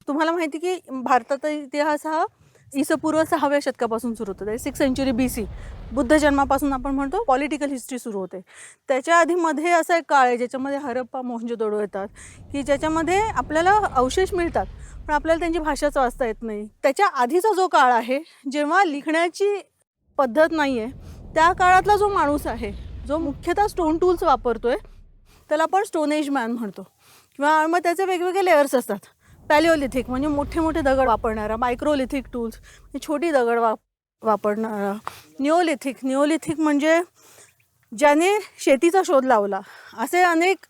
तुम्हाला माहिती की भारताचा इतिहास हा ईसपूर्व 6व्या शतकापासून सुरू होतो. 6th century BC बुद्ध जन्मापासून आपण म्हणतो पॉलिटिकल हिस्ट्री सुरू होते. त्याच्या आधी मध्ये असा एक काळ आहे ज्याच्यामध्ये हरप्पा मोहनजोदडो येतात की ज्याच्यामध्ये आपल्याला अवशेष मिळतात पण आपल्याला त्यांची भाषाच वाचता येत नाही. त्याच्या आधीचा जो काळ आहे जेव्हा लिखण्याची पद्धत नाही आहे त्या काळातला जो माणूस आहे जो मुख्यतः स्टोन टूल्स वापरतोय त्याला आपण स्टोन एज मॅन म्हणतो. किंवा मग त्याचे वेगवेगळे लेयर्स असतात. पॅलिओलिथिक म्हणजे मोठे मोठे दगड वापरणारा, मायक्रोलिथिक टूल्स म्हणजे छोटी दगड वापरणारा, निओलिथिक म्हणजे ज्याने शेतीचा शोध लावला. असे अनेक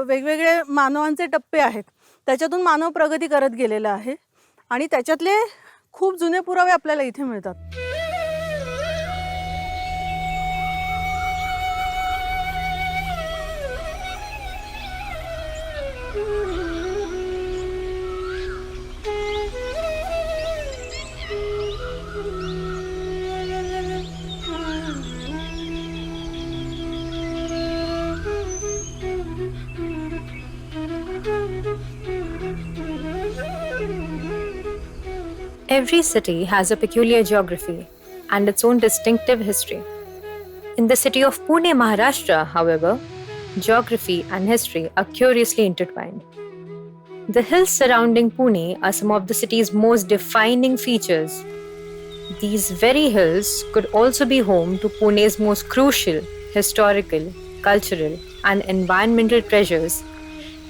वेगवेगळे मानवांचे टप्पे आहेत. त्याच्यातून मानव प्रगती करत गेलेला आहे आणि त्याच्यातले खूप जुने पुरावे आपल्याला इथे मिळतात. Every city has a peculiar geography and its own distinctive history. In the city of Pune, Maharashtra, however, geography and history are curiously intertwined. The hills surrounding Pune are some of the city's most defining features. These very hills could also be home to Pune's most crucial historical, cultural, and environmental treasures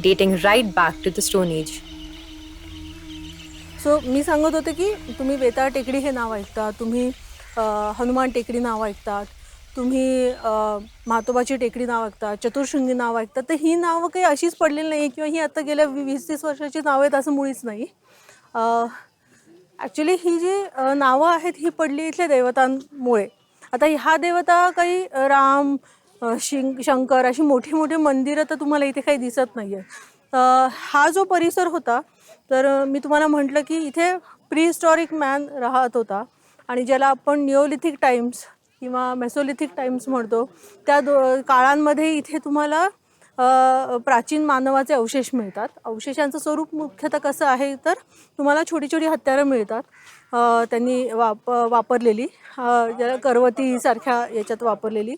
dating right back to the Stone Age. So मी सांगत होते की तुम्ही वेताळ टेकडी हे नाव ऐकता, तुम्ही हनुमान टेकडी नाव ऐकतात, तुम्ही म्हातोबाची टेकडी नाव ऐकतात, चतुर्शृंगी नाव ऐकतात. तर ही नावं काही अशीच पडलेली नाही किंवा ही आता गेल्या 20-30 वर्षाची नावं आहेत असं मुळीच नाही. ॲक्च्युली ही जी नावं आहेत ही पडली इथल्या देवतांमुळे. आता ह्या देवता काही राम शंकर अशी मोठी मोठी मंदिरं तर तुम्हाला इथे काही दिसत नाही आहे. हा जो परिसर होता तर मी तुम्हाला म्हटलं की इथे प्रीहिस्टॉरिक मॅन राहत होता आणि ज्याला आपण निओलिथिक टाइम्स किंवा मेसोलिथिक टाइम्स म्हणतो त्या काळांमध्ये इथे तुम्हाला प्राचीन मानवाचे अवशेष मिळतात. अवशेषांचं स्वरूप मुख्यतः कसं आहे तर तुम्हाला छोटी छोटी हत्यारं मिळतात त्यांनी वापरलेली, ज्याला करवतीसारख्या याच्यात वापरलेली.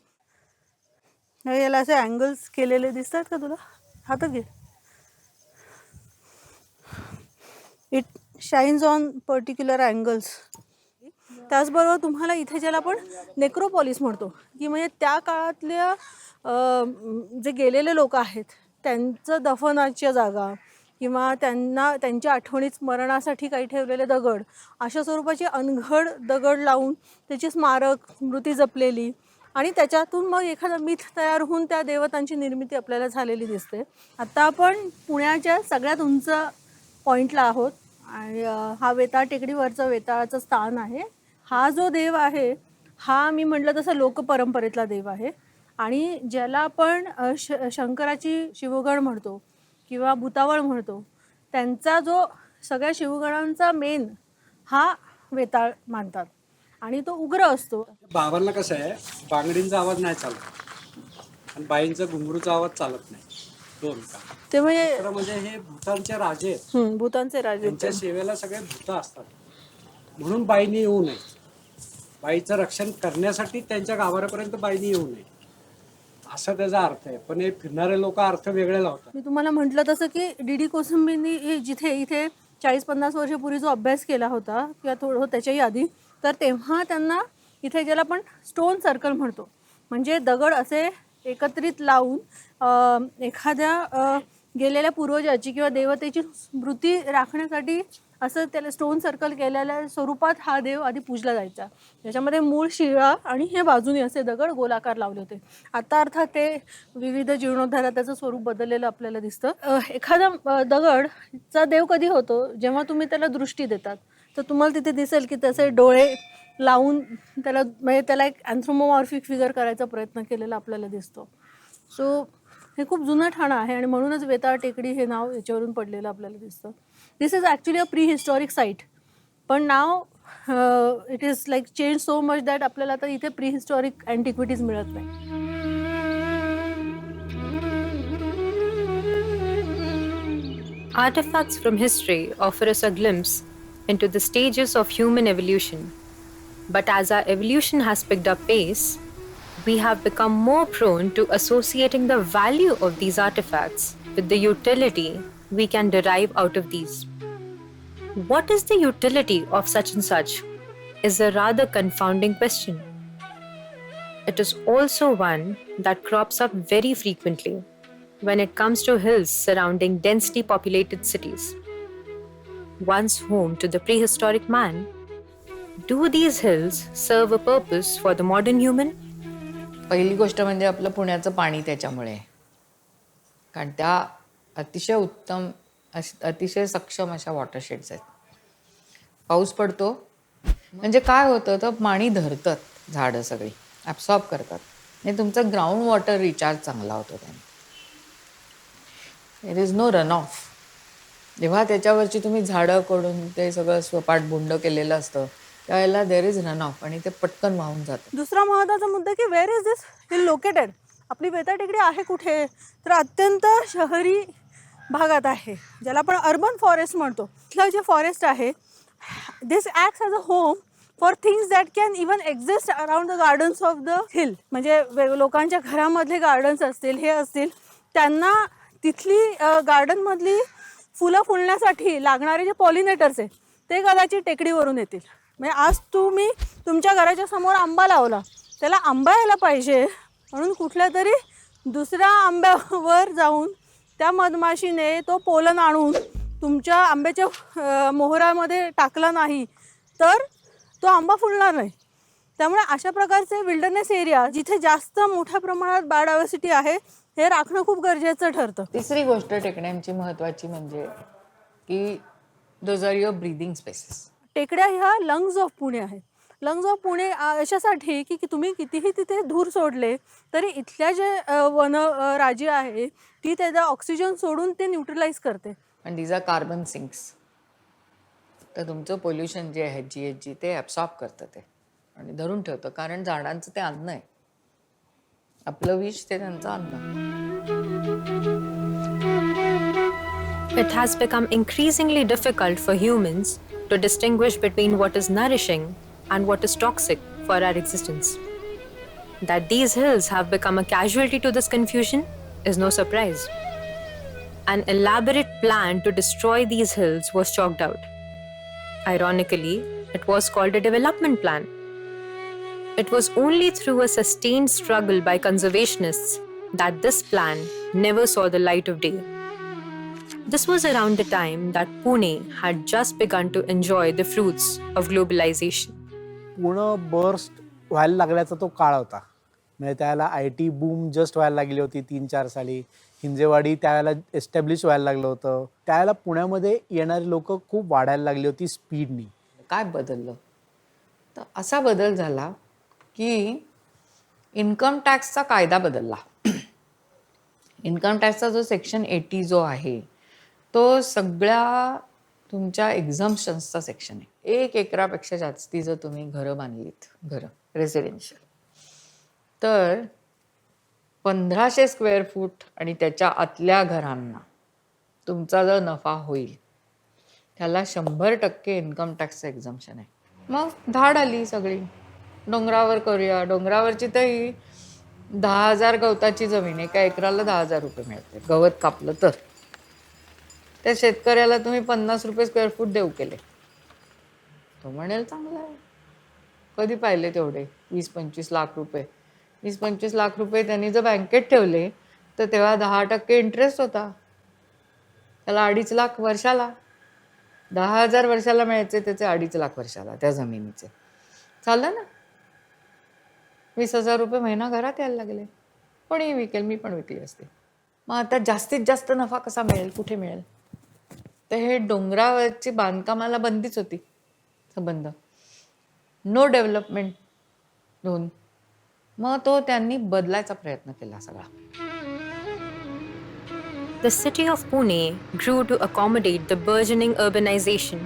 याला असे अँगल्स केलेले दिसतात का तुला? हातात घे. It shines on particular angles. त्याचबरोबर तुम्हाला इथे ज्याला आपण नेक्रोपॉलिस म्हणतो की म्हणजे त्या काळातल्या जे गेलेले लोक आहेत त्यांचं दफनाच्या जागा किंवा त्यांच्या आठवणीत स्मरणासाठी काही ठेवलेले दगड अशा स्वरूपाची अनघड दगड लावून त्याची स्मारक स्मृती जपलेली आणि त्याच्यातून मग एखादा मिथ तयार होऊन त्या देवतांची निर्मिती आपल्याला झालेली दिसते. आता आपण पुण्याच्या सगळ्यात उंच पॉईंटला आहोत आणि हा वेताळ टेकडीवरचं वेताळाचं स्थान आहे. हा जो देव आहे हा मी म्हटलं तसं लोकपरंपरेतला देव आहे आणि ज्याला आपण शंकराची शिवगण म्हणतो किंवा भूतावळ म्हणतो त्यांचा जो सगळ्या शिवगणांचा मेन हा वेताळ मानतात आणि तो उग्र असतो. बाबांना कसं आहे बांगडींचा आवाज नाही चालत आणि बाईंचा घुंगरूचा आवाज चालत नाही. दोन का ते म्हणजे हे भूतांचे राजे आहेत. भूतांचे राजे त्यांच्या सेवेला सगळे भूत असतात म्हणून बाईंनी येऊ नये. बाईचं रक्षण करण्यासाठी त्यांच्या गाभाऱ्यापर्यंत बाईंनी येऊ नये असा त्याचा अर्थ आहे. पण हे फिरणारे लोक अर्थ वेगळे लावतात. मी तुम्हाला म्हटलं तसं की डी कोसंबींनी जिथे इथे 40-50 वर्षापूर्वी जो अभ्यास केला होता किंवा थोडं त्याच्याही आधी तर तेव्हा त्यांना इथे ज्याला आपण स्टोन सर्कल म्हणतो म्हणजे दगड असे एकत्रित लावून एखाद्या गेलेल्या पूर्वजाची किंवा देवतेची स्मृती राखण्यासाठी असं त्याला स्टोन सर्कल केलेल्या स्वरूपात हा देव आधी पूजला जायचा. त्याच्यामध्ये मूळ शिळा आणि हे बाजूने असे दगड गोलाकार लावले होते. आता अर्थात ते विविध जीर्णोद्धारात त्याचं स्वरूप बदललेलं आपल्याला दिसतं. एखादा दगडचा देव कधी होतो जेव्हा तुम्ही त्याला दृष्टी देतात तर तुम्हाला तिथे दिसेल की त्याचे डोळे लावून त्याला म्हणजे त्याला एक अँथ्रोमॉर्फिक फिगर करायचा प्रयत्न केलेला आपल्याला दिसतो. सो हे खूप जुनं ठाणं आहे आणि म्हणूनच वेताळ टेकडी हे नाव याच्यावरून पडलेलं आपल्याला दिसतं. This is actually a prehistoric site पण नाव it is like change so much that आपल्याला आता इथे प्री हिस्टॉरिक अँटिक्विटीज मिळत नाही. Artifacts from history offer us a glimpse into the stages of human evolution. But as our evolution has picked up pace, we have become more prone to associating the value of these artifacts with the utility we can derive out of these. What is the utility of such and such is a rather confounding question. It is also one that crops up very frequently when it comes to hills surrounding densely populated cities. Once home to the prehistoric man, do these hills serve a purpose for the modern human? पहिली गोष्ट म्हणजे आपलं पुण्याचं पाणी त्याच्यामुळे आहे. कारण त्या अतिशय उत्तम अतिशय सक्षम अशा वॉटरशेड्स आहेत. पाऊस पडतो म्हणजे काय होतं तर पाणी धरतात झाडं सगळी ॲब्सॉर्ब करतात आणि तुमचं ग्राउंड वॉटर रिचार्ज चांगला होतो त्याने. There is no run off. जेव्हा त्याच्यावरची तुम्ही झाडं कडून ते सगळं स्वपाट बोंड केलेलं असतं त्यावेळेला देर इज रन ऑफ आणि ते पटकन वाहून जातं. दुसरा महत्त्वाचा मुद्दा की where is this hill located. आपली बेताळ टेकडी आहे कुठे, तर अत्यंत शहरी भागात आहे, ज्याला आपण अर्बन फॉरेस्ट म्हणतो. इथलं जे फॉरेस्ट आहे this acts as a home for things that can even exist around the gardens of the hill. म्हणजे लोकांच्या घरामधले गार्डन्स असतील, हे असतील, त्यांना तिथली गार्डनमधली फुलं फुलण्यासाठी लागणारे जे पॉलिनेटर्स आहे ते कदाचित टेकडीवरून येतील. म्हणजे आज तुम्ही तुमच्या घराच्या समोर आंबा लावला, त्याला आंबा यायला पाहिजे म्हणून कुठल्या तरी दुसऱ्या आंब्यावर जाऊन त्या मधमाशीने तो पोलन आणून तुमच्या आंब्याच्या मोहरामध्ये टाकला नाही तर तो आंबा फुलणार नाही. त्यामुळे अशा प्रकारचे विल्डरनेस एरिया जिथे जास्त मोठ्या प्रमाणात बायोडायव्हर्सिटी आहे हे राखणं खूप गरजेचं ठरतं. तिसरी गोष्ट टेकड्यांची महत्त्वाची म्हणजे की those are your breathing spaces. टेकड्या ह्या लंग्स ऑफ पुणे आहेत. लंग्स ऑफ पुणे अशासाठी की तुम्ही कितीही तिथे धूर सोडले तरी इथल्या जे वन राजी आहे ती त्याचा ऑक्सिजन सोडून ते न्यूट्रलाइज करते. आणि दीज आर कार्बन सिंक्स. तर तुमचं पोल्युशन जे आहे GHG ते ॲब्सॉर्ब करतं ते आणि धरून ठेवतं. कारण झाडांचं ते अन्न आहे. आपलं विष ते त्यांचं अन्न. It has become increasingly difficult for humans to distinguish between what is nourishing and what is toxic for our existence. That these hills have become a casualty to this confusion is no surprise. An elaborate plan to destroy these hills was chalked out. Ironically, it was called a development plan. It was only through a sustained struggle by conservationists that this plan never saw the light of day. This was around the time that Pune had just begun to enjoy the fruits of globalization. Pune burst व्हायला लागल्याचा तो काळ होता. म्हणजे त्यावेळेला IT boom just व्हायला लागली होती 3-4 साली. हिंजेवाडी त्यावेळेला एस्टॅब्लिश व्हायला लागलं होतं. त्यावेळेला पुण्यामध्ये येणारी लोक खूप वाढायला लागली होती स्पीडनी. काय बदललं तर असा बदल झाला की इन्कम टॅक्सचा कायदा बदलला. इन्कम टॅक्सचा जो सेक्शन 80 जो आहे तो सगळ्या तुमच्या एक्झम्पशन्सचा सेक्शन आहे. 1 एकरापेक्षा जास्ती जर तुम्ही घरं बांधलीत, घरं रेसिडेन्शियल, तर 1500 स्क्वेअर फूट आणि त्याच्या आतल्या घरांना तुमचा जो नफा होईल त्याला 100% इन्कम टॅक्सचं एक्झम्पशन आहे. मग धाड आली सगळी डोंगरावर करूया. डोंगरावरची तर ही 10,000 गवताची जमीन आहे, एका एकराला 10,000 रुपये मिळते गवत कापलं तर. त्या शेतकऱ्याला तुम्ही 50 रुपये स्क्वेअर फूट देऊ केले, तो म्हणेल चांगलं आहे. कधी पाहिले तेवढे 20-25 लाख रुपये. 20-25 लाख रुपये त्यांनी जर बँकेत ठेवले तर तेव्हा 10% इंटरेस्ट होता. त्याला 2.5 लाख वर्षाला. 10,000 वर्षाला मिळायचे त्याचे 2.5 लाख वर्षाला त्या जमिनीचे. चाललं ना. 20,000 रुपये महिना घरात यायला लागले. कोणीही विकेल, मी पण विकली असते. मग आता जास्तीत जास्त नफा कसा मिळेल, कुठे मिळेल? तर हे डोंगरावरची बांधकामाला बंदीच होती. बंद, नो डेव्हलपमेंट झोन. मग तो त्यांनी बदलायचा प्रयत्न केला सगळा. The city of Pune grew to accommodate the burgeoning urbanization.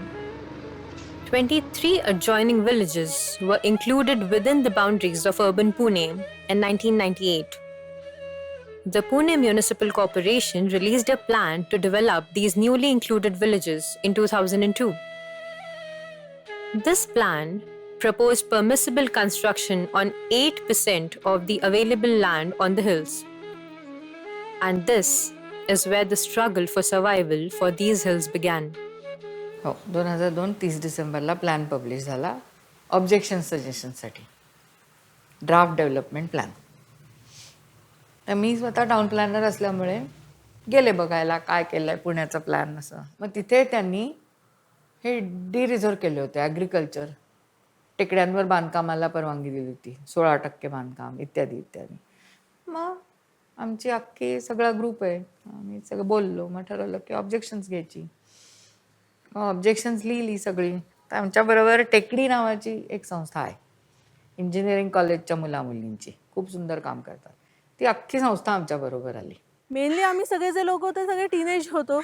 23 adjoining villages were included within the boundaries of urban Pune in 1998. The Pune Municipal Corporation released a plan to develop these newly included villages in 2002. This plan proposed permissible construction on 8% of the available land on the hills. And this is where the struggle for survival for these hills began. हो 2002 30 डिसेंबरला plan publish झाला objection सजेशनसाठी draft development plan. तर मी स्वतः town planar असल्यामुळे गेले बघायला काय केलं आहे पुण्याचा प्लॅन असं. मग तिथे त्यांनी हे रिझर्व केले होते ॲग्रिकल्चर, टेकड्यांवर बांधकामाला परवानगी दिली होती 16% बांधकाम इत्यादी इत्यादी. मग आमची अख्खी सगळा ग्रुप आहे आम्ही सगळं बोललो. मग ठरवलं की ऑब्जेक्शन्स घ्यायची. ऑब्जेक्शन्स लिहिली सगळी. तर आमच्याबरोबर टेकडी नावाची एक संस्था आहे इंजिनिअरिंग कॉलेजच्या मुलामुलींची, खूप सुंदर काम करतात. ती अख्खी संस्था आमच्याबरोबर आली. मेनली आम्ही सगळे जे लोक होते सगळे टीनेज होतो,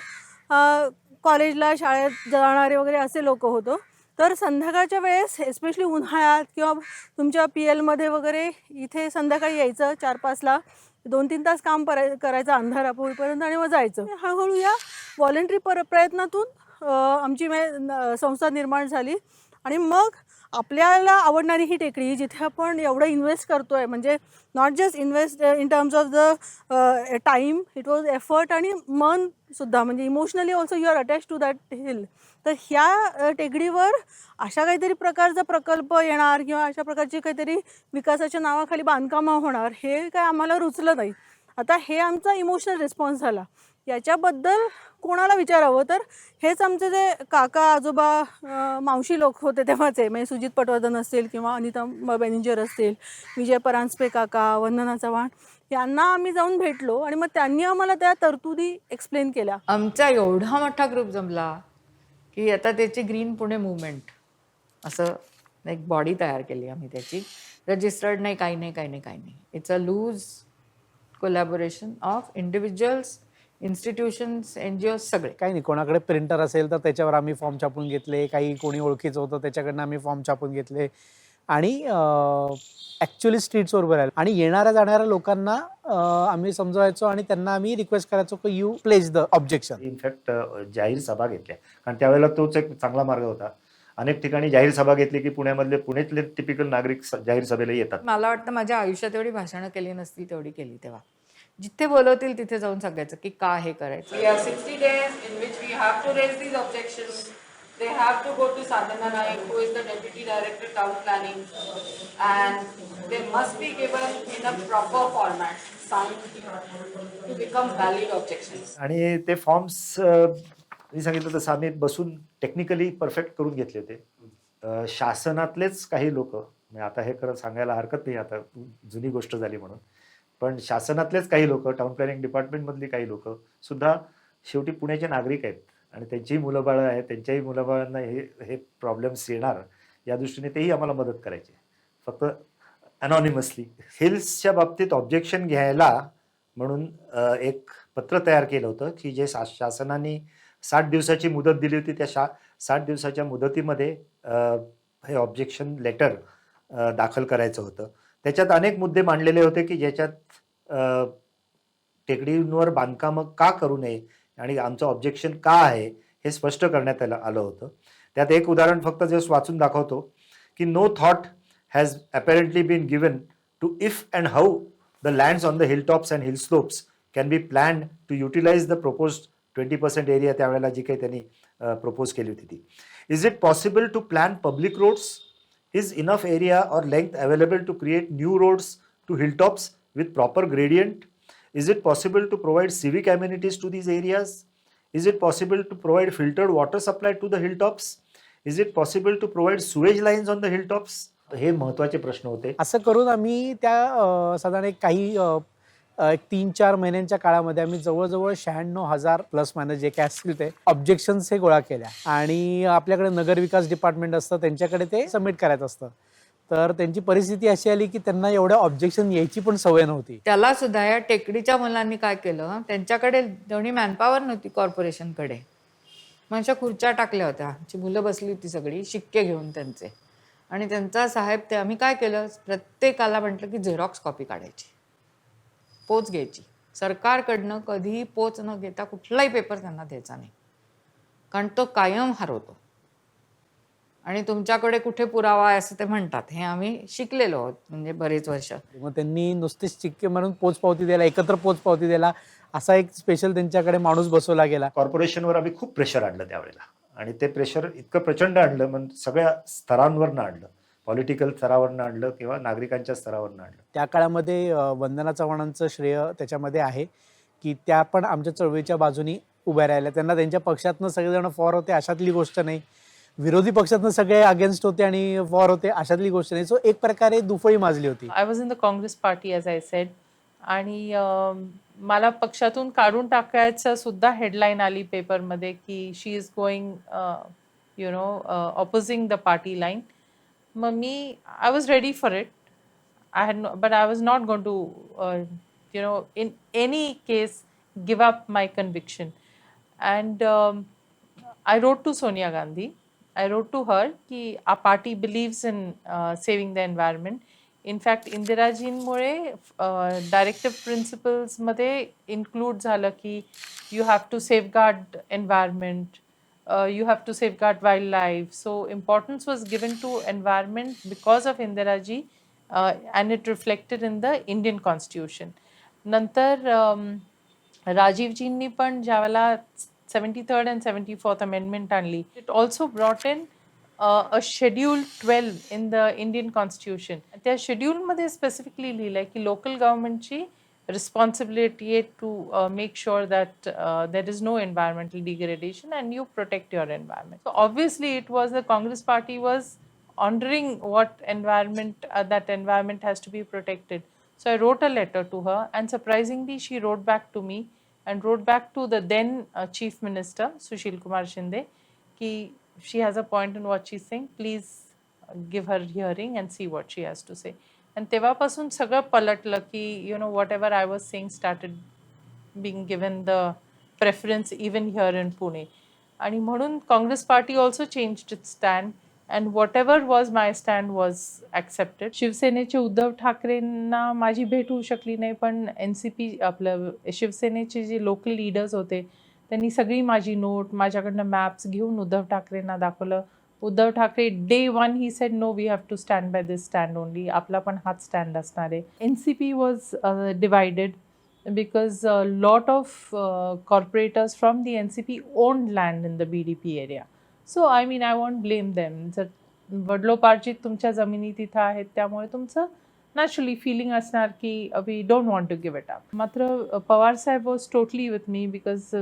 कॉलेजला शाळेत जाणारे वगैरे असे लोक होतो. तर संध्याकाळच्या वेळेस एस्पेशली उन्हाळ्यात किंवा तुमच्या PLमध्ये वगैरे इथे संध्याकाळी यायचं 4-5ला 2-3 तास काम करायचं अंधार होईपर्यंत आणि मग जायचं. हळूहळू या व्हॉलंटरी प्रयत्नातून आमची संस्था निर्माण झाली. आणि मग आपल्याला आवडणारी ही टेकडी जिथे आपण एवढं इन्व्हेस्ट करतोय, म्हणजे not just invest in terms of the time, it was effort आणि मन सुद्धा, म्हणजे emotionally also you are attach to that hill. तर ह्या टेकडीवर अशा काहीतरी प्रकारचा प्रकल्प येणार किंवा अशा प्रकारची काहीतरी विकासाच्या नावाखाली बांधकामं होणार हे काय आम्हाला रुचलं नाही. आता हे आमचा इमोशनल रिस्पॉन्स झाला. याच्याबद्दल कोणाला विचारावं तर हेच आमचे जे काका आजोबा मावशी लोक होते तेव्हाचे, म्हणजे सुजित पटवर्धन असतील किंवा अनिता बेनिंजर असतील, विजय परांजपे काका, वंदना चव्हाण, यांना आम्ही जाऊन भेटलो आणि मग त्यांनी आम्हाला त्या तरतुदी एक्सप्लेन केल्या. आमचा एवढा मोठा ग्रुप जमला की आता त्याची ग्रीन पुणे मुवमेंट असं एक बॉडी तयार केली आम्ही. त्याची रजिस्टर्ड नाही, काही नाही, काही नाही, काही नाही. It's a loose collaboration of individuals, institutions, NGOs सगळे. काही नाही, कोणाकडे प्रिंटर असेल तर त्याच्यावर आम्ही फॉर्म छापून घेतले, काही कोणी ओळखीचं होतं त्याच्याकडनं आम्ही फॉर्म छापून घेतले आणि ॲक्च्युली स्ट्रीट्सवर उभं राहिलो. आणि येणाऱ्या जाणाऱ्या लोकांना आम्ही समजवायचो आणि त्यांना आम्ही रिक्वेस्ट करायचो की you place the objection. In fact जाहीर सभा घेतल्या, कारण त्यावेळेला तोच एक चांगला मार्ग होता. अनेक ठिकाणी जाहीर सभा घेतली की पुण्यातले टिपिकल नागरिक जाहीर सभेला येतात. मला वाटतं माझ्या आयुष्यात एवढी भाषणं केली नसतील तेवढी केली तेव्हा. जिथे बोलवतील तिथे जाऊन सांगायचं की का हे करायचं. 60 days in which we have to raise these objections. They have to go to Sanghatana, who is the Deputy Director Town Planning, and they must be given in a proper format, signed, to become valid objections. आणि ते forms मी सांगितलं तसं आम्ही बसून technically perfect करून घेतले होते. शासनातलेच काही लोक, आता हे खरं सांगायला हरकत नाही, आता जुनी गोष्ट झाली म्हणून, पण शासनातलेच काही लोक, टाउन प्लॅनिंग डिपार्टमेंटमधली काही लोक सुद्धा शेवटी पुण्याचे नागरिक आहेत आणि त्यांचीही मुलंबाळं आहेत, त्यांच्याही मुलाबाळांना हे प्रॉब्लेम्स येणार या दृष्टीने तेही आम्हाला मदत करायचे, फक्त अनॉनिमसली. हिल्सच्या बाबतीत ऑब्जेक्शन घ्यायला म्हणून एक पत्र तयार केलं होतं की जे शासनाने 60 दिवसाची मुदत दिली होती. त्या 60 दिवसाच्या मुदतीमध्ये हे ऑब्जेक्शन लेटर दाखल करायचं होतं. त्याच्यात अनेक मुद्दे मांडलेले होते की ज्याच्यात टेकडींवर बांधकामं का करू नये आणि आमचं ऑब्जेक्शन का आहे हे स्पष्ट करण्यात आलं होतं. त्यात एक उदाहरण फक्त जस्ट वाचून दाखवतो की no thought has apparently been given to if and how the lands on the hilltops and hill slopes can be planned to utilize the proposed 20% area, त्यावेळेला जी काही त्यांनी प्रपोज केली होती ती. Is it possible to plan public roads? Is enough area or length available to create new roads to hilltops with proper gradient? Is it possible to provide civic amenities to these areas? Is it possible to provide filtered water supply to the hilltops? Is it possible to provide sewage lines on the hilltops? हे महत्त्वाचे प्रश्न होते. असं करून आम्ही त्या साधारण काही 3-4 महिन्यांच्या काळामध्ये आम्ही जवळजवळ 96,000 प्लस मायनस जे काय असतील ते ऑब्जेक्शन्स हे गोळा केल्या. आणि आपल्याकडे नगरविकास डिपार्टमेंट असतं, त्यांच्याकडे ते सबमिट करायचं असतं. तर त्यांची परिस्थिती अशी आली की त्यांना एवढ्या ऑब्जेक्शन यायची पण सवय नव्हती. त्याला सुद्धा या टेकडीच्या मुलांनी काय केलं, त्यांच्याकडे तेवढी मॅनपॉवर नव्हती कॉर्पोरेशनकडे. म्हणजे खुर्च्या टाकल्या होत्या, आमची मुलं बसली होती सगळी शिक्के घेऊन त्यांचे. आणि त्यांचा साहेब ते आम्ही काय केलं, प्रत्येकाला म्हटलं की झेरॉक्स कॉपी काढायची, पोच घ्यायची, सरकारकडनं कधीही पोच न घेता कुठलाही पेपर त्यांना द्यायचा नाही, कारण तो कायम हरवतो. आणि तुमच्याकडे कुठे पुरावा आहे असं ते म्हणतात, हे आम्ही शिकलेलो आहोत म्हणजे बरेच वर्ष. मग त्यांनी नुसतीच चिक्के म्हणून पोचपावती द्यायला, एकत्र पोचपावती द्यायला असा एक स्पेशल त्यांच्याकडे माणूस बसवला गेला. कॉर्पोरेशनवर आम्ही खूप प्रेशर आणलं त्यावेळेला, आणि ते प्रेशर इतकं प्रचंड आणलं, म्हणजे सगळ्या स्तरांवरनं आणलं, पॉलिटिकल स्तरावरनं आणलं किंवा नागरिकांच्या स्तरावरनं आणलं. त्या काळामध्ये वंदना चव्हाणांचं श्रेय त्याच्यामध्ये आहे की त्या पण आमच्या चळवळीच्या बाजूनी उभ्या राहिल्या. त्यांना त्यांच्या पक्षातनं सगळेजण फॉर होते अशातली गोष्ट नाही, विरोधी पक्षातनं सगळे अगेन्स्ट होते आणि फॉर होते अशातली गोष्ट नाही. सो एक प्रकारे दुफळी माजली होती. I was in the Congress party as I said, आणि मला पक्षातून काढून टाकायचं सुद्धा हेडलाईन आली पेपरमध्ये की she is going opposing the party line. मग मी I was ready for it. I had no, but I was not going to, in any case, give up my conviction. And I wrote to Sonia Gandhi. I wrote to her कि our party believes in saving the environment. In fact, इंदिराजींमुळे directive principles मध्ये include झालं की you have to safeguard environment, you have to safeguard wildlife. So importance was given to environment because of Indiraji. And it reflected in the Indian Constitution. नंतर राजीवजींनी पण ज्यावेळेला 73rd and 74th Amendment आणली, it also brought in a Schedule 12 in the Indian Constitution. त्या शेड्यूलमध्ये specifically लिहिलं आहे की local गव्हर्नमेंटची responsibility आहे to make sure that there is no environmental degradation and you protect your environment. So obviously it was the Congress party was honoring what environment that environment has to be protected. So I wrote a letter to her, and surprisingly she wrote back to me and wrote back to the then Chief Minister Sushil Kumar Shinde ki she has a point in what she's saying, please give her hearing and see what she has to say. And तेव्हापासून सगळं पलटलं की whatever I was saying started being given the preference even here in Pune. आणि म्हणून Congress party also changed its stand. And whatever was my stand was accepted. शिवसेनेचे उद्धव ठाकरेंना माझी भेट होऊ शकली नाही, पण NCP आपलं शिवसेनेचे जे लोकल लीडर्स होते त्यांनी सगळी माझी नोट माझ्याकडनं मॅप्स घेऊन उद्धव ठाकरेंना दाखवलं. Uddhav Thackeray day 1 he said no, we have to stand by this stand only. आपला पण हाच स्टँड असणार आहे. NCP was divided because a lot of corporators from the NCP owned land in the BDP area. So I mean I won't blame them. जर वडलोपार्जित तुमच्या जमिनी तिथं आहेत त्यामुळे तुमचं नॅचरली फिलिंग असणार की we don't want to give it up. मात्र Pawar saheb was totally with me because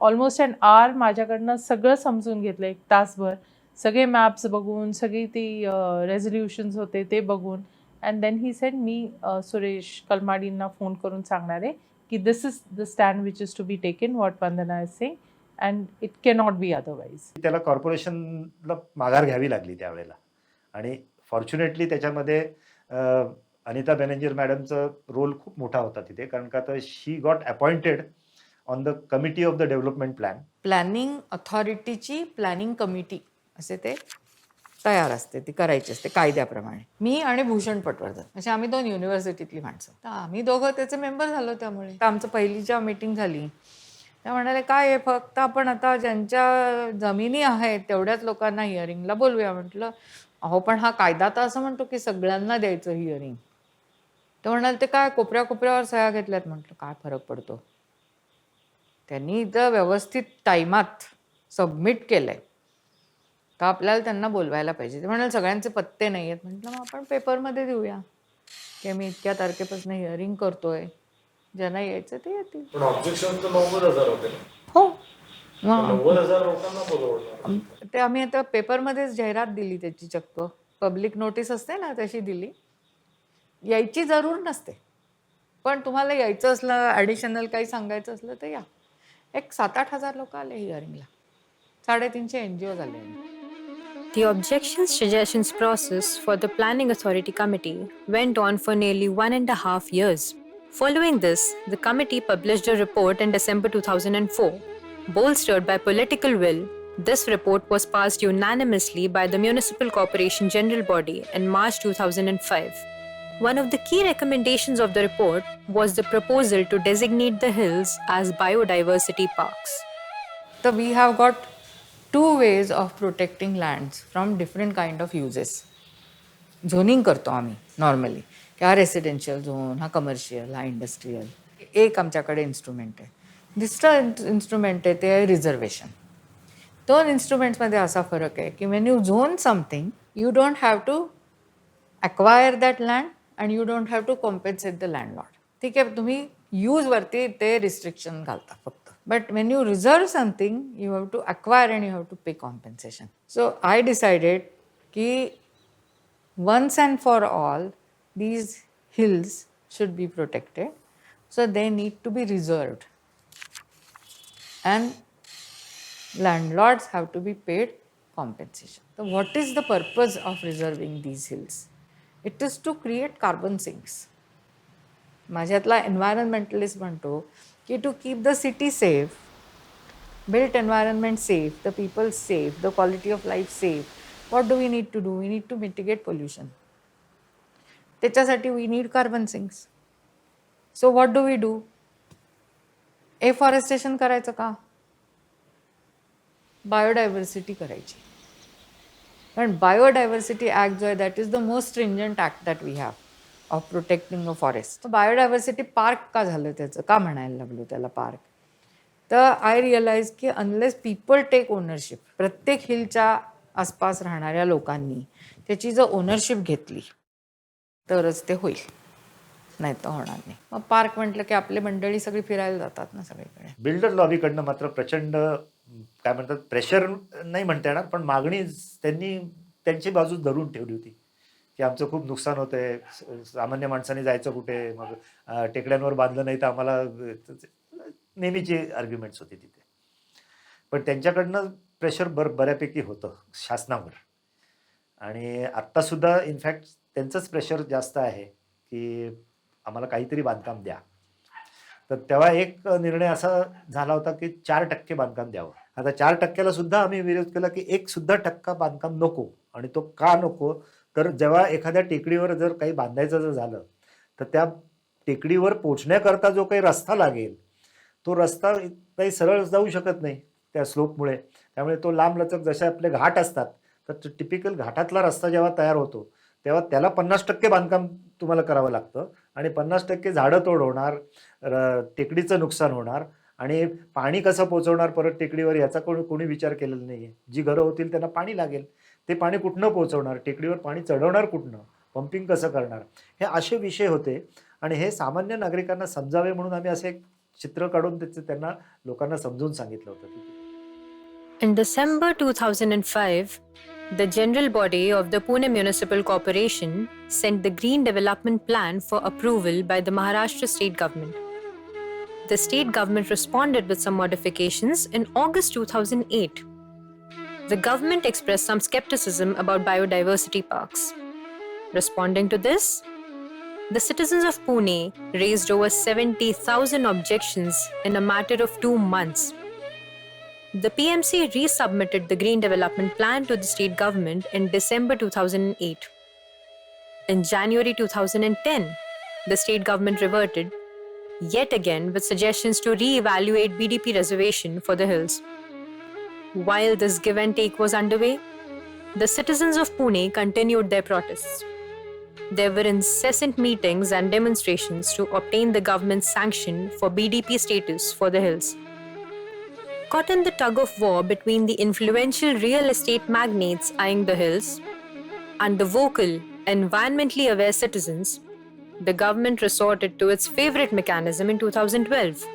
almost an hour माझ्याकडनं सगळं समजून घेतलं, एक तासभर सगळे मॅप्स बघून सगळी ती रेझोल्युशन्स होते ते बघून. अँड देन ही सेड मी सुरेश कलमाडींना फोन करून सांगणार आहे की this is the stand which is to be taken what Vandana is saying and it cannot be otherwise. त्याला कॉर्पोरेशनला माघार घ्यावी लागली त्यावेळेला, आणि फॉर्च्युनेटली त्याच्यामध्ये अनिता बेनेंजर मॅडमचा रोल खूप मोठा होता तिथे, कारण का तर she got appointed on the committee of the development plan. Planning अथॉरिटीची प्लॅनिंग कमिटी असे ते तयार असते, ती करायची असते कायद्याप्रमाणे. मी आणि भूषण पटवर्धन असे आम्ही 2 युनिव्हर्सिटीतली माणसं, तर आम्ही दोघं त्याचे मेंबर झालो. त्यामुळे तर आमचं पहिली जेव्हा मीटिंग झाली त्या म्हणाले काय आहे, फक्त आपण आता ज्यांच्या जमिनी आहेत तेवढ्याच लोकांना हिअरिंगला बोलूया. म्हटलं अहो पण हा कायदा तर असं म्हणतो की सगळ्यांना द्यायचं हिअरिंग. तर म्हणाले ते काय कोपऱ्या कोपऱ्यावर सह्या घेतल्यात. म्हटलं काय फरक पडतो, त्यांनी इथं व्यवस्थित टाईमात सबमिट केलंय तर आपल्याला त्यांना बोलवायला पाहिजे. ते म्हणाले सगळ्यांचे पत्ते नाही आहेत. म्हटलं मग आपण पेपरमध्ये देऊया की मी इतक्या तारखेपासून हिअरिंग करतोय, ज्यांना यायचं ते येतील. पण ऑब्जेक्शन तर 90,000 होते. हो 90,000 लोकांना बोलवणार. ते आम्ही आता पेपरमध्येच जाहिरात दिली त्याची, चक्क पब्लिक नोटीस असते ना तशी दिली. यायची जरूर नसते, पण तुम्हाला यायचं असलं ॲडिशनल काही सांगायचं असलं तर या. एक 7-8 हजार लोक आले हिअरिंगला, 350 NGO झाले. The objections suggestions process for the Planning Authority Committee went on for nearly 1.5 years. Following this, the committee published a report in December 2004. Bolstered by political will, this report was passed unanimously by the Municipal Corporation General Body in March 2005. One of the key recommendations of the report was the proposal to designate the hills as biodiversity parks. So we have got two ways of protecting lands from different kind of uses. Zoning करतो आम्ही normally की हा residential zone, हा commercial, हा industrial. एक आमच्याकडे instrument आहे. दुसरं इन्स्ट्रुमेंट आहे ते आहे रिझर्वेशन. दोन इन्स्ट्रुमेंट्समध्ये असा फरक आहे की when you zone something you don't have to acquire that land and you don't have to compensate the landlord. ठीक आहे, तुम्ही यूजवरती ते रिस्ट्रिक्शन घालता फक्त. But when you reserve something you have to acquire and you have to pay compensation. So I decided की once and for all, these hills should be protected, so they need to be reserved. And landlords have to be paid compensation. So what is the purpose of reserving these hills? It is to create carbon sinks. माझ्यातला environmentalist म्हणतो की to keep the city safe, built environment safe, the people safe, the quality of life safe, what do we need to do? We need to mitigate pollution. त्याच्यासाठी we need carbon sinks. So what do we do? Afforestation करायचं का? Biodiversity करायची. पण biodiversity act जो आहे that is the most stringent act that we have of protecting a forest. Biodiversity park का झालं त्याचं, का म्हणायला लागलो त्याला पार्क? तर आय रिअलाइज की अनलेस पीपल टेक ओनरशिप, प्रत्येक हिलच्या आसपास राहणाऱ्या लोकांनी त्याची जर ओनरशिप घेतली तरच ते होईल, नाही तर होणार नाही. मग पार्क म्हटलं की आपली मंडळी सगळी फिरायला जातात ना सगळीकडे. बिल्डर लॉबीकडनं मात्र प्रचंड काय म्हणतात प्रेशर नाही म्हणता येणार, पण मागणी त्यांनी त्यांची बाजू धरून ठेवली होती की आमचं खूप नुकसान होतंय, सामान्य माणसाने जायचं कुठे, मग टेकड्यांवर बांधलं नाही तर आम्हाला, नेहमीची आर्ग्युमेंट्स होती तिथे. पण त्यांच्याकडनं प्रेशर बऱ्यापैकी होतं शासनावर. आणि आत्तासुद्धा इनफॅक्ट त्यांचंच प्रेशर जास्त आहे की आम्हाला काहीतरी बांधकाम द्या. तर तेव्हा एक निर्णय असा झाला होता की 4% बांधकाम द्यावं. आता 4%ला सुद्धा आम्ही विरोध केला की 1% बांधकाम नको. आणि तो का नको, तर जेव्हा एखाद्या टेकडीवर जर काही बांधायचं जर झालं तर त्या टेकडीवर पोचण्याकरता जो काही रस्ता लागेल तो रस्ता काही सरळ जाऊ शकत नाही त्या स्लोपमुळे. त्यामुळे तो लांबलचक जसे आपले घाट असतात तर टिपिकल घाटातला रस्ता जेव्हा तयार होतो तेव्हा त्याला 50% बांधकाम तुम्हाला करावं लागतं आणि 50% झाडं तोड होणार, टेकडीचं नुकसान होणार आणि पाणी कसं पोचवणार परत टेकडीवर याचा कोणी विचार केलेला नाही आहे. जी घरं होतील त्यांना पाणी लागेल, ते पाणी कुठनं पोचवणार, टेकडीवर पाणी चढवणार कुठनं, पंपिंग कसं करणार, हे असे विषय होते. आणि हे सामान्य नागरिकांना समजावे म्हणून आम्ही असे एक चित्र काढून त्यांना लोकांना समजून सांगितलं होतं. In December 2005, the general body of the Pune Municipal Corporation sent the Green Development Plan for approval by the Maharashtra state government. The state government responded with some modifications in August 2008. The government expressed some skepticism about biodiversity parks. Responding to this, the citizens of Pune raised over 70,000 objections in a matter of 2 months. The PMC resubmitted the Green Development Plan to the state government in December 2008. In January 2010, the state government reverted, yet again with suggestions to re-evaluate BDP reservation for the hills. While this give and take was underway, the citizens of Pune continued their protests. There were incessant meetings and demonstrations to obtain the government's sanction for BDP status for the hills. Caught in the tug of war between the influential real estate magnates eyeing the hills and the vocal, environmentally aware citizens, the government resorted to its favorite mechanism in 2012.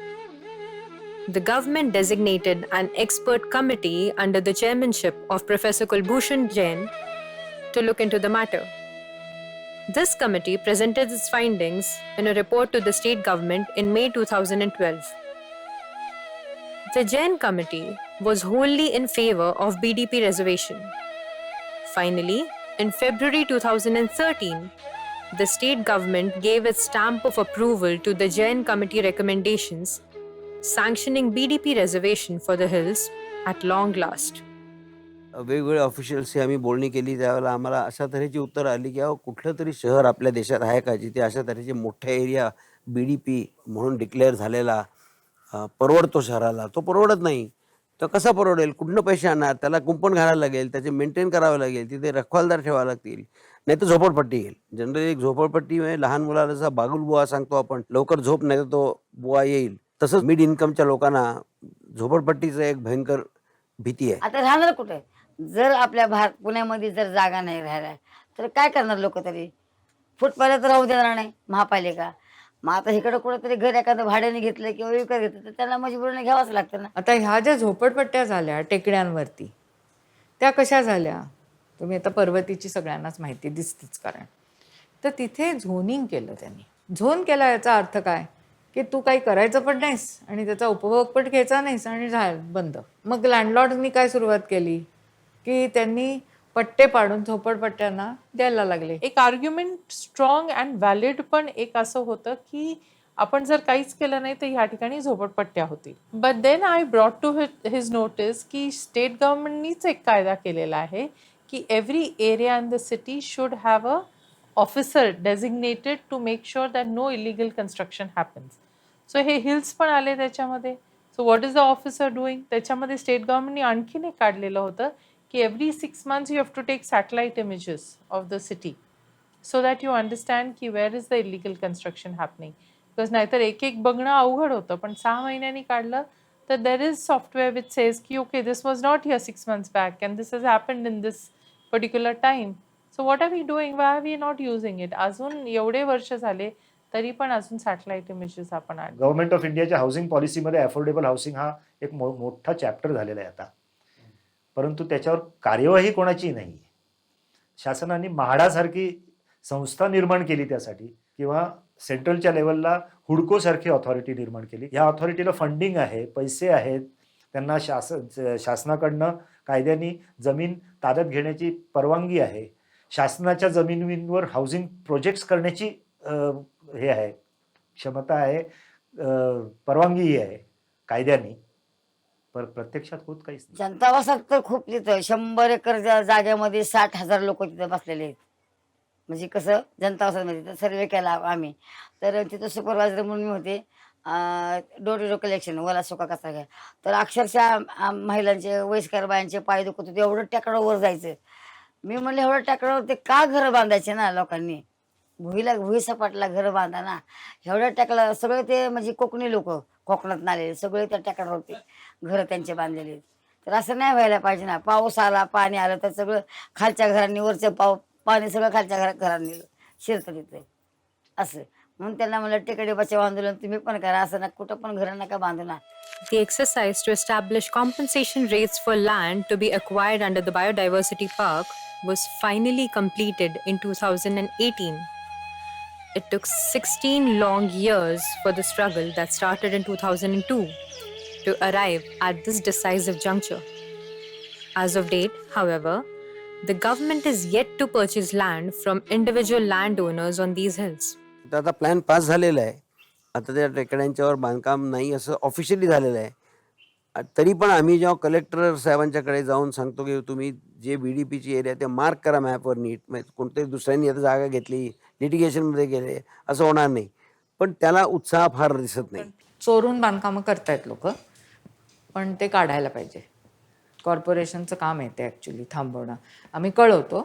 The government designated an expert committee under the chairmanship of Professor Kulbhushan Jain to look into the matter. This committee presented its findings in a report to the state government in May 2012. The Jain committee was wholly in favor of BDP reservation. Finally, in February 2013, the state government gave its stamp of approval to the Jain committee recommendations, sanctioning BDP reservation for the hills at long last. वेगवेगळ्या ऑफिशियल्सशी आम्ही बोलणी केली त्यावेळेला आम्हाला अशा तऱ्हेची उत्तरं आली की अहो कुठलं तरी शहर आपल्या देशात आहे का जिथे अशा तऱ्हेचे मोठ्या एरिया BDP म्हणून डिक्लेअर झालेला परवडतो शहराला. तो परवडत नाही. तर कसा परवडेल? कुठनं पैसे आणणार? त्याला कुंपण घालायला लागेल, त्याचे मेंटेन करावं लागेल, तिथे रखवालदार ठेवावे लागतील, नाही तर झोपडपट्टी येईल. जनरली एक झोपडपट्टी म्हणजे लहान मुलाला जसा बागुलबुवा सांगतो आपण, लवकर झोप नाही तर तो बुवा येईल, तसंच मिड इन्कमच्या लोकांना झोपडपट्टीचं एक भयंकर भीती आहे. आता राहणार कुठे? जर आपल्या पुण्यामध्ये जर जागा नाही राहायला तर काय करणार लोक तरी? फुटपाथला तर राहू देणार नाही महापालिका. मग आता इकडं कुठेतरी घर एखादं भाड्याने घेतलं किंवा विकत घेतलं तर त्यांना मजबुरीने घ्यावंच लागतं ना. आता ह्या ज्या झोपडपट्ट्या झाल्या टेकड्यांवरती, त्या कशा झाल्या? तुम्ही आता पर्वतीची सगळ्यांनाच माहिती दिसतेच कारण. तर तिथे झोनिंग केलं त्यांनी. झोन केला याचा अर्थ काय? की तू काही करायचं पण नाहीस आणि त्याचा उपभोग पण घ्यायचा नाहीस आणि बंद. मग लँडलॉर्डनी काय सुरुवात केली की त्यांनी पट्टे पाडून झोपडपट्ट्यांना द्यायला लागले. एक आर्ग्युमेंट स्ट्रॉंग अँड व्हॅलिड पण एक असं होतं की आपण जर काहीच केलं नाही तर ह्या ठिकाणी झोपडपट्ट्या होतील. But then I brought to his notice की स्टेट गव्हर्नमेंटनीच एक कायदा केलेला आहे की every area in the city should have a officer designated to make sure that no illegal construction happens. So हे हिल्स पण आले त्याच्यामध्ये. So what is the officer doing? त्याच्यामध्ये स्टेट गव्हर्नमेंटनी आणखीन एक काढलेलं होतं की every 6 months you have to take satellite images of the city so that you understand की where is the illegal construction happening. Because नाहीतर एक एक बघणं अवघड होतं. पण 6 महिन्यांनी काढलं तर there is software which says की okay this was not here 6 months back and this has happened in this particular time. So what are we doing? Why are we not using it? अजून एवढे वर्ष झाले तरी पण अजून satellite images आपण आणले. गव्हर्नमेंट ऑफ इंडियाच्या हाऊसिंग पॉलिसीमध्ये अफोर्डेबल हाऊसिंग हा एक मोठा चॅप्टर झालेला आहे आता, परंतु त्याच्यावर कार्यवाही कोणाची नाही. शासनाने म्हाडासारखी संस्था निर्माण केली त्यासाठी, किंवा सेंट्रलच्या लेवलला हुडकोसारखी ऑथॉरिटी निर्माण केली. या ऑथॉरिटीला फंडिंग आहे, पैसे आहेत, त्यांना शासनाकडनं कायद्याने जमीन ताब्यात घेण्याची परवानगी आहे, शासनाच्या जमिनींवर हाऊसिंग प्रोजेक्ट्स करण्याची हे आहे, क्षमता आहे, परवानगी आहे कायद्याने. पर प्रत्यक्षात होत काहीच नाही. जनता वसाहत तर खूप तिथं 100 एकर जागेमध्ये 60,000 लोक तिथं बसलेले आहेत. म्हणजे कसं जनता वसाहतमध्ये तर सर्वे केला आम्ही. तर तिथं सुपरवायझर म्हणून मी होते. डोर टू डोर कलेक्शन ओला सुका कसा घ्या. तर अक्षरशः महिलांचे वयस्कर बायांचे पाय दुखत होते. एवढं टेकडावर जायचं. मी म्हणलं एवढं टेकडावर ते का घरं बांधायचे ना लोकांनी? भुईसपाटला घरं बांधा ना. एवढ्या टेकला सगळे ते म्हणजे कोकणी लोक कोकणात आलेले सगळे त्या टेकडावर होते, घरं त्यांचे बांधलेले. तर असं नाही व्हायला पाहिजे ना. पाऊस आला पाणी आलं तर सगळं खालच्या घरांनी वरचं पाणी सगळं खालच्या घरांनी शिरतं तिथे असं. म्हणून त्यांना म्हणलं टेकडे बचाव आंदोलन तुम्ही पण करा. असं ना कुठं पण घरं नका बांधू ना. The exercise to establish compensation rates for land to be acquired under the Biodiversity Park was finally completed in 2018. It took 16 long years for the struggle that started in 2002 to arrive at this decisive juncture. As of date, however, the government is yet to purchase land from individual landowners on these hills. आता plan pass झालेला आहे. आता त्या टेकड्यांच्यावर बांधकाम नाही असं officially झालेलं आहे. तरी पण आम्ही जेव्हा कलेक्टर साहेबांच्याकडे जाऊन सांगतो की तुम्ही जे BDPची एरिया ते मार्क करा मॅपवर नीट, म्हणजे कोणत्याही दुसऱ्यांनी आता जागा घेतली लिटिगेशनमध्ये गेले असं होणार नाही. पण त्याला उत्साह फार दिसत नाही. चोरून बांधकामं करतायत लोक, पण ते काढायला पाहिजे. कॉर्पोरेशनचं काम आहे ते ॲक्च्युली थांबवणं. आम्ही कळवतो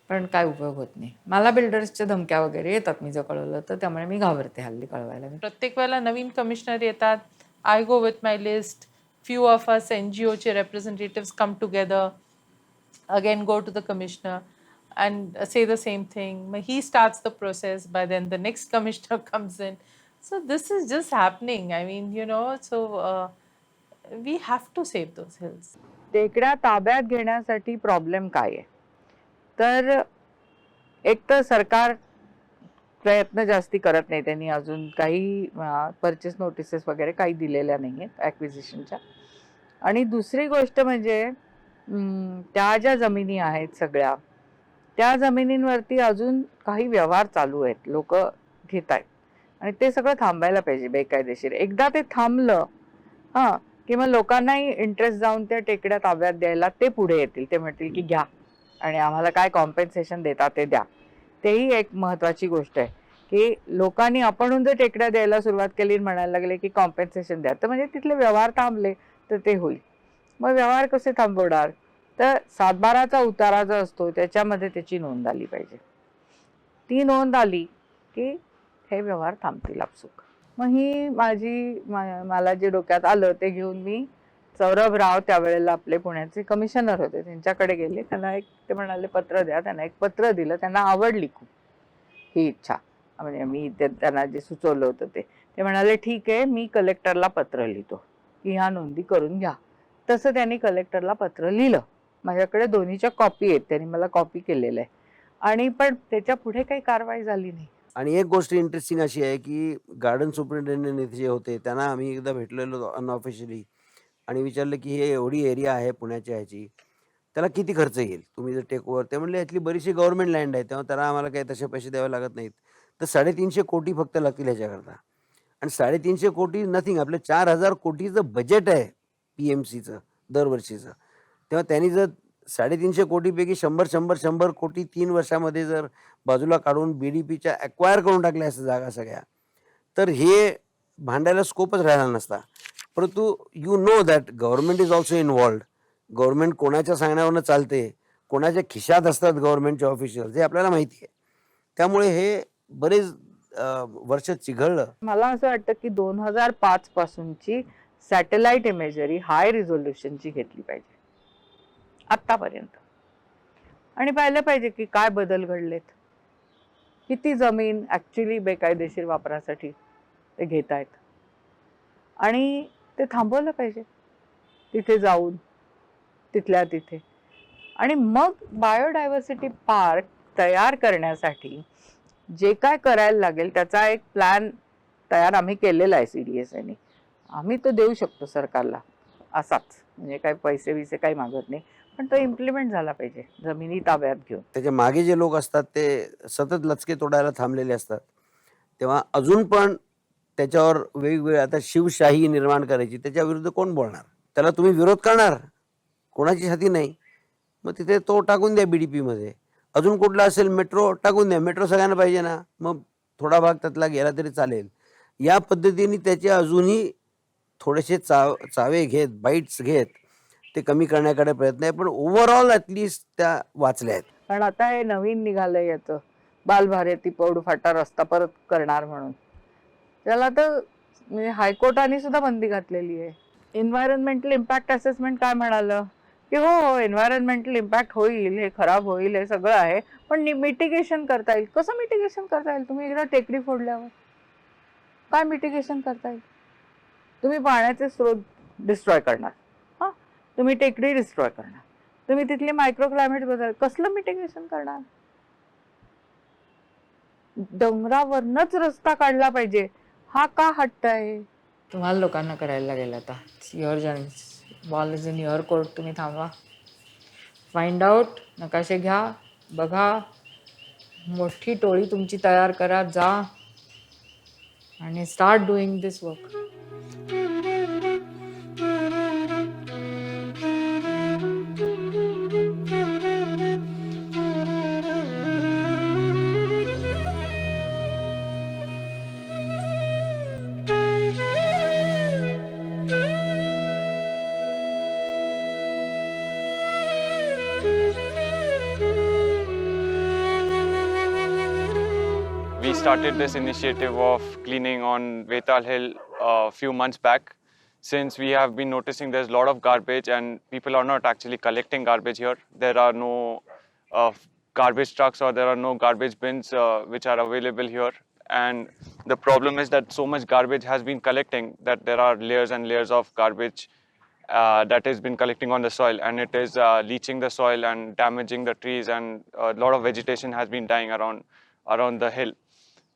पण काय उपयोग होत नाही. मला बिल्डर्सच्या धमक्या वगैरे येतात मी जर कळवलं तर, त्यामुळे मी घाबरते हल्ली कळवायला. प्रत्येक वेळेला नवीन कमिशनर येतात. I go with my list. Few of us NGOचे representatives come together, again go to the commissioner and say the same thing. He starts the process, by then the next commissioner comes in. So this is just happening. I mean, you know, so we have to save those hills. टेकड्या ताब्यात घेण्यासाठी problem काय आहे? तर एक तर सरकार प्रयत्न जास्ती करत नाही. त्यांनी अजून काही परचेस नोटिसेस वगैरे काही दिलेल्या नाही आहेत ॲक्विजिशनच्या. आणि दुसरी गोष्ट म्हणजे त्या ज्या जमिनी आहेत सगळ्या, त्या जमिनींवरती अजून काही व्यवहार चालू आहेत, लोक घेत आहेत आणि ते सगळं थांबायला पाहिजे बेकायदेशीर. एकदा ते थांबलं की मग लोकांनाही इंटरेस्ट जाऊन त्या टेकड्या ताब्यात द्यायला ते पुढे येतील. ते म्हणतील की घ्या आणि आम्हाला काय कॉम्पेन्सेशन देतात ते द्या. तेही एक महत्वाची गोष्ट आहे की लोकांनी आपणहून जर टेकड्या द्यायला सुरुवात केली, म्हणायला लागले की कॉम्पेन्सेशन द्या, तर म्हणजे तिथले व्यवहार थांबले तर ते होईल. मग व्यवहार कसे थांबवणार? तर सातबाराचा उतारा जो असतो त्याच्यामध्ये त्याची नोंद आली पाहिजे. ती नोंद आली की हे व्यवहार थांबतील आपसूक. मग ही मला जे डोक्यात आलं ते घेऊन मी सौरभराव, त्यावेळेला आपले पुण्याचे कमिशनर होते, त्यांच्याकडे गेले. त्यांना ते म्हणाले पत्र द्या. त्यांना एक पत्र दिलं. त्यांना आवडली खूप ही इच्छा. म्हणजे मी त्यांना जे सुचवलं होतं ते म्हणाले ठीक आहे, मी कलेक्टरला पत्र लिहितो की ह्या नोंदी करून घ्या. तसं त्यांनी कलेक्टरला पत्र लिहिलं. माझ्याकडे दोन्हीच्या कॉपी आहेत, त्यांनी मला कॉपी केलेलं आहे. आणि पण त्याच्या पुढे काही कारवाई झाली नाही. आणि एक गोष्ट इंटरेस्टिंग अशी आहे की गार्डन सुपरिटेंडेंट जे होते त्यांना आम्ही एकदा भेटलेलो अनऑफिशियली आणि विचारलं की हे एवढी एरिया आहे पुण्याच्या ह्याची, त्याला किती खर्च येईल तुम्ही जर टेक ओव्हर? ते म्हणले यातली बरीचशी गव्हर्नमेंट लँड आहे, तेव्हा त्याला आम्हाला काही तसे पैसे द्यावे लागत नाहीत. तर 350 कोटी फक्त लागतील ह्याच्याकरता. आणि 350 कोटी नथिंग. आपलं 4000 कोटीचं बजेट आहे PMCचं दरवर्षीचं. तेव्हा त्यांनी जर 350 कोटीपैकी 100 कोटी 3 वर्षामध्ये जर बाजूला काढून BDPच्या ॲक्वायर करून टाकल्या असं जागा सगळ्या, तर हे भांडायला स्कोपच राहिला नसता. परंतु you know that government is also involved. Government कोणाच्या सांगण्यावरनं चालते, कोणाच्या खिशात असतात गव्हर्नमेंटचे ऑफिशियल, हे आपल्याला माहिती आहे. त्यामुळे हे बरेच वर्ष चिघळलं. मला असं वाटतं की 2005 पासूनची सॅटेलाइट इमेजरी हाय रिझोल्युशनची घेतली पाहिजे आतापर्यंत, आणि पाहिलं पाहिजे की काय बदल घडलेत. किती जमीन ऍक्च्युली बेकायदेशीर वापरासाठी ते घेत आहेत, आणि ते थांबवलं पाहिजे तिथे जाऊन तिथल्या तिथे. आणि मग बायोडायव्हर्सिटी पार्क तयार करण्यासाठी जे काय करायला लागेल त्याचा एक प्लॅन तयार आम्ही केलेला आहे CDSने. आम्ही तो देऊ शकतो सरकारला असाच, म्हणजे काही पैसे विसे काही मागत नाही, पण तो इम्प्लिमेंट झाला पाहिजे जमिनी ताब्यात घेऊन. त्याच्या मागे जे लोक असतात ते सतत लचके तोडायला थांबलेले असतात. तेव्हा अजून पण त्याच्यावर वेगवेगळे आता शिवशाही निर्माण करायची, त्याच्या विरुद्ध कोण बोलणार? त्याला तुम्ही विरोध करणार, कोणाची हाती नाही. मग तिथे तो टाकून द्या BDPमध्ये. अजून कुठला असेल मेट्रो टाकून द्या. मेट्रो सगळ्यांना पाहिजे ना, मग थोडा भाग त्यातला गेला तरी चालेल. या पद्धतीने त्याचे अजूनही थोडेसे चावे घेत, बाईट्स घेत ते कमी करण्याकडे प्रयत्न आहे. पण ओव्हरऑल ॲटलिस्ट त्या वाचल्या आहेत. कारण आता हे नवीन निघालंय याचं बालभारती पौड फाटा रस्ता परत करणार म्हणून. त्याला तर म्हणजे हायकोर्टाने सुद्धा बंदी घातलेली आहे. एन्व्हायरमेंटल इम्पॅक्ट असेसमेंट काय म्हणालं की हो एन्व्हायरमेंटल इम्पॅक्ट होईल, हे खराब होईल, हे सगळं आहे, पण मिटिगेशन करता येईल. कसं मिटिगेशन करता येईल? तुम्ही एकदा टेकडी फोडल्यावर काय मिटिगेशन करता येईल? तुम्ही पाण्याचे स्रोत डिस्ट्रॉय करणार, हां, तुम्ही टेकडी डिस्ट्रॉय करणार, तुम्ही तिथले मायक्रो क्लायमेट बदल, कसलं मिटिगेशन करणार? डोंगरावरनच रस्ता काढला पाहिजे, हा का हट्ट आहे? तुम्हाला लोकांना करायला लागेल आता. Your journalist, ball is in your court. तुम्ही थांबवा, फाइंड आउट, नकाशे घ्या, बघा, मोठी टोळी तुमची तयार करा, जा आणि start doing this work. We started this initiative of cleaning on Vetal Hill a few months back, since we have been noticing there's a lot of garbage and people are not actually collecting garbage here. There are no garbage trucks or there are no garbage bins which are available here. And the problem is that so much garbage has been collecting that there are layers and layers of garbage that has been collecting on the soil, and it is leaching the soil and damaging the trees, and a lot of vegetation has been dying around the hill.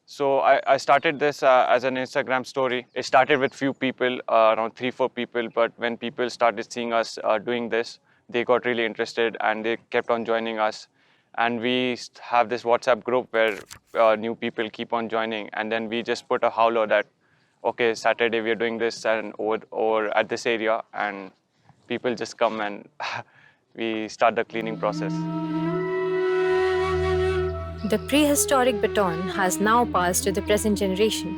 So I started this as an Instagram story. It started with few people, around 3-4 people, but when people started seeing us doing this, they got really interested and they kept on joining us. And we have this WhatsApp group where new people keep on joining, and then we just put a howler that okay, Saturday we are doing this and over at this area, and people just come and we start the cleaning process. The prehistoric baton has now passed to the present generation.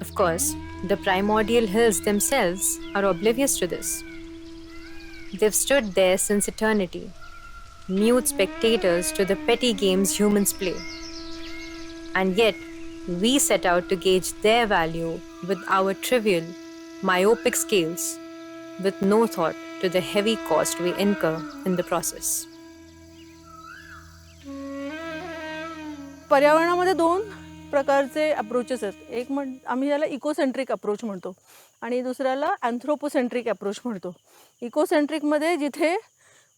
Of course, the primordial hills themselves are oblivious to this. They've stood there since eternity, mute spectators to the petty games humans play. And yet, we set out to gauge their value with our trivial, myopic scales, with no thought to the heavy cost we incur in the process. पर्यावरणामध्ये 2 प्रकारचे approaches आहेत. एक आम्ही याला ecocentric approach म्हणतो आणि दुसऱ्याला अँथ्रोपोसेंट्रिक approach म्हणतो. इकोसेंट्रिकमध्ये जिथे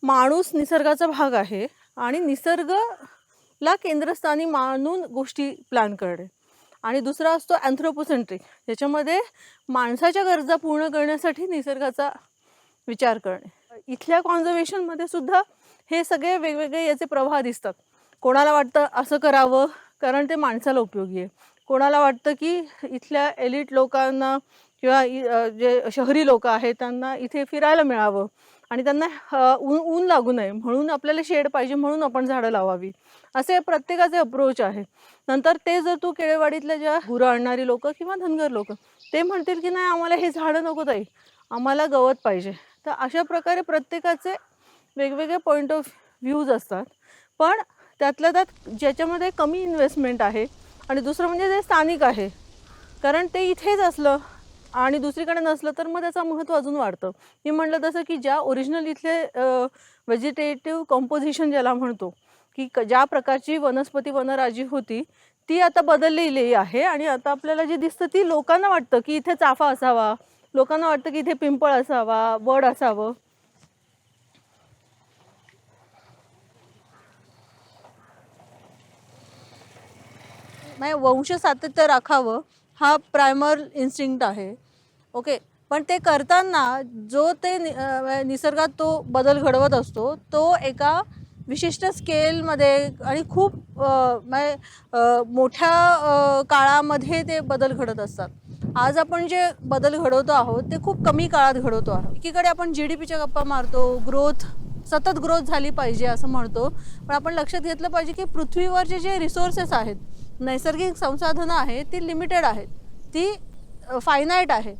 माणूस निसर्गाचा भाग आहे आणि निसर्गला केंद्रस्थानी मानून गोष्टी प्लॅन करणे, आणि दुसरा असतो अँथ्रोपोसेंट्रिक, ज्याच्यामध्ये माणसाच्या गरजा पूर्ण करण्यासाठी निसर्गाचा विचार करणे. इथल्या कॉन्झर्वेशनमध्ये सुद्धा हे सगळे वेगवेगळे याचे प्रवाह दिसतात. कोणाला वाटतं असं करावं कारण ते माणसाला उपयोगी आहे, कोणाला वाटतं की इथल्या एलिट लोकांना किंवा जे शहरी लोक आहेत त्यांना इथे फिरायला मिळावं आणि त्यांना ऊन लागू नये म्हणून आपल्याला शेड पाहिजे म्हणून आपण झाडं लावावी, असे प्रत्येकाचे अप्रोच आहे. नंतर ते जर तू केळेवाडीतल्या ज्या गुरं आणणारी लोक किंवा धनगर लोक ते म्हणतील की नाही आम्हाला हे झाडं नको ताई, आम्हाला गवत पाहिजे. तर अशा प्रकारे प्रत्येकाचे वेगवेगळे पॉईंट ऑफ व्ह्यूज असतात. पण त्यातल्या त्यात ज्याच्यामध्ये कमी इन्व्हेस्टमेंट आहे आणि दुसरं म्हणजे जे स्थानिक आहे, कारण ते इथेच असलं आणि दुसरीकडे नसलं तर मग त्याचं महत्त्व अजून वाढतं. मी म्हटलं तसं की ज्या ओरिजिनल इथले व्हेजिटेटिव्ह कंपोजिशन ज्याला म्हणतो की ज्या प्रकारची वनस्पती वनराजी होती ती आता बदललेली आहे आणि आता आपल्याला जे दिसतं ती लोकांना वाटतं की इथे चाफा असावा, लोकांना वाटतं की इथे पिंपळ असावा, वड असावं. नाही, वंश सातत्य राखावं हा प्रायमर इन्स्टिंक्ट आहे. ओके, पण ते करताना जो ते निसर्गात तो बदल घडवत असतो तो एका विशिष्ट स्केलमध्ये आणि खूप मोठ्या काळामध्ये ते बदल घडत असतात. आज आपण जे बदल घडवतो आहोत ते खूप कमी काळात घडवतो आहोत. एकीकडे आपण GDPच्या गप्पा मारतो, सतत ग्रोथ झाली पाहिजे असं म्हणतो, पण आपण लक्षात घेतलं पाहिजे की पृथ्वीवरचे जे रिसोर्सेस आहेत, नैसर्गिक संसाधनं आहेत ती लिमिटेड आहेत, ती फायनाईट आहे,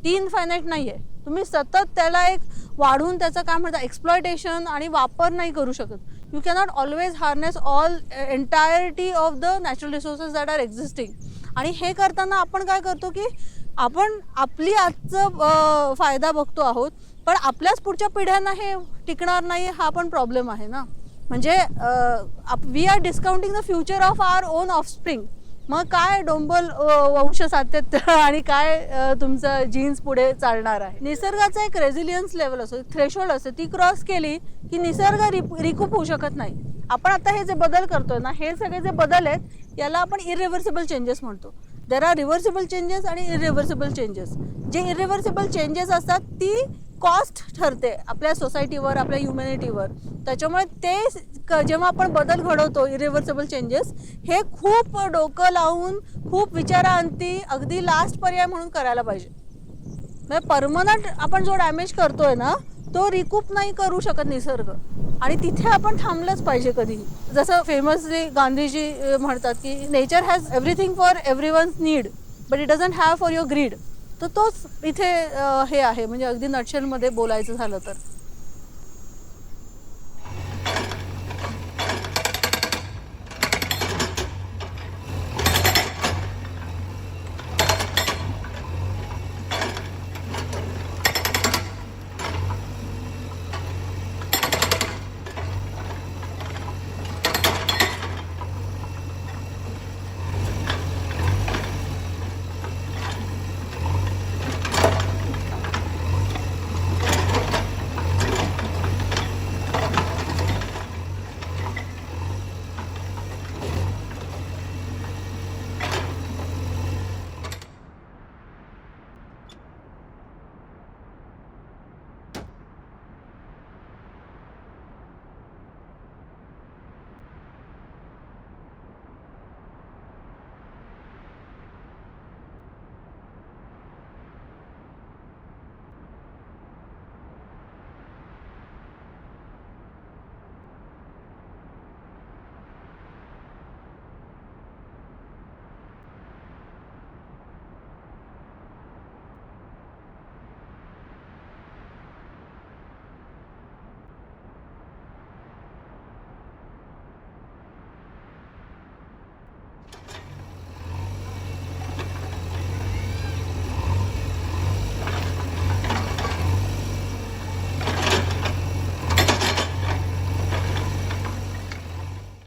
ती इनफायनाईट नाही आहे. तुम्ही सतत त्याला एक वाढवून त्याचं काय म्हणतात एक्सप्लॉयटेशन आणि वापर नाही करू शकत. You cannot always harness all entirety of the natural resources that are existing. आणि हे करताना आपण काय करतो की आपण आपली आजचं फायदा बघतो आहोत, पण आपल्याच पुढच्या पिढ्यांना हे टिकणार नाही हा पण प्रॉब्लेम आहे ना. म्हणजे we are discounting the future of our own offspring. मग काय डोंबल वंश सातत्य आणि काय तुमचं जीन्स पुढे चालणार आहे. निसर्गाचा एक रेझिलियन्स लेवल असतो, थ्रेशोल्ड असते, ती क्रॉस केली की निसर्ग रिकूप होऊ शकत नाही. आपण आता हे जे बदल करतोय ना, हे सगळे जे बदल आहेत याला आपण इरिव्हर्सिबल चेंजेस म्हणतो. देर आर रिव्हर्सिबल चेंजेस आणि इरिव्हर्सिबल चेंजेस. जे इरिव्हर्सिबल चेंजेस असतात ती कॉस्ट ठरते आपल्या सोसायटीवर, आपल्या ह्युमॅनिटीवर. त्याच्यामुळे ते जेव्हा आपण बदल घडवतो इरिव्हर्सिबल चेंजेस, हे खूप डोकं लावून खूप विचारांती अगदी लास्ट पर्याय म्हणून करायला पाहिजे. म्हणजे परमनंट आपण जो डॅमेज करतोय ना तो रिकूप नाही करू शकत निसर्ग, आणि तिथे आपण थांबलंच पाहिजे कधीही. जसं फेमस जे गांधीजी म्हणतात की nature has everything for everyone's need but it doesn't have for your greed. तर तोच इथे हे आहे. म्हणजे अगदी नटशेलमध्ये बोलायचं झालं तर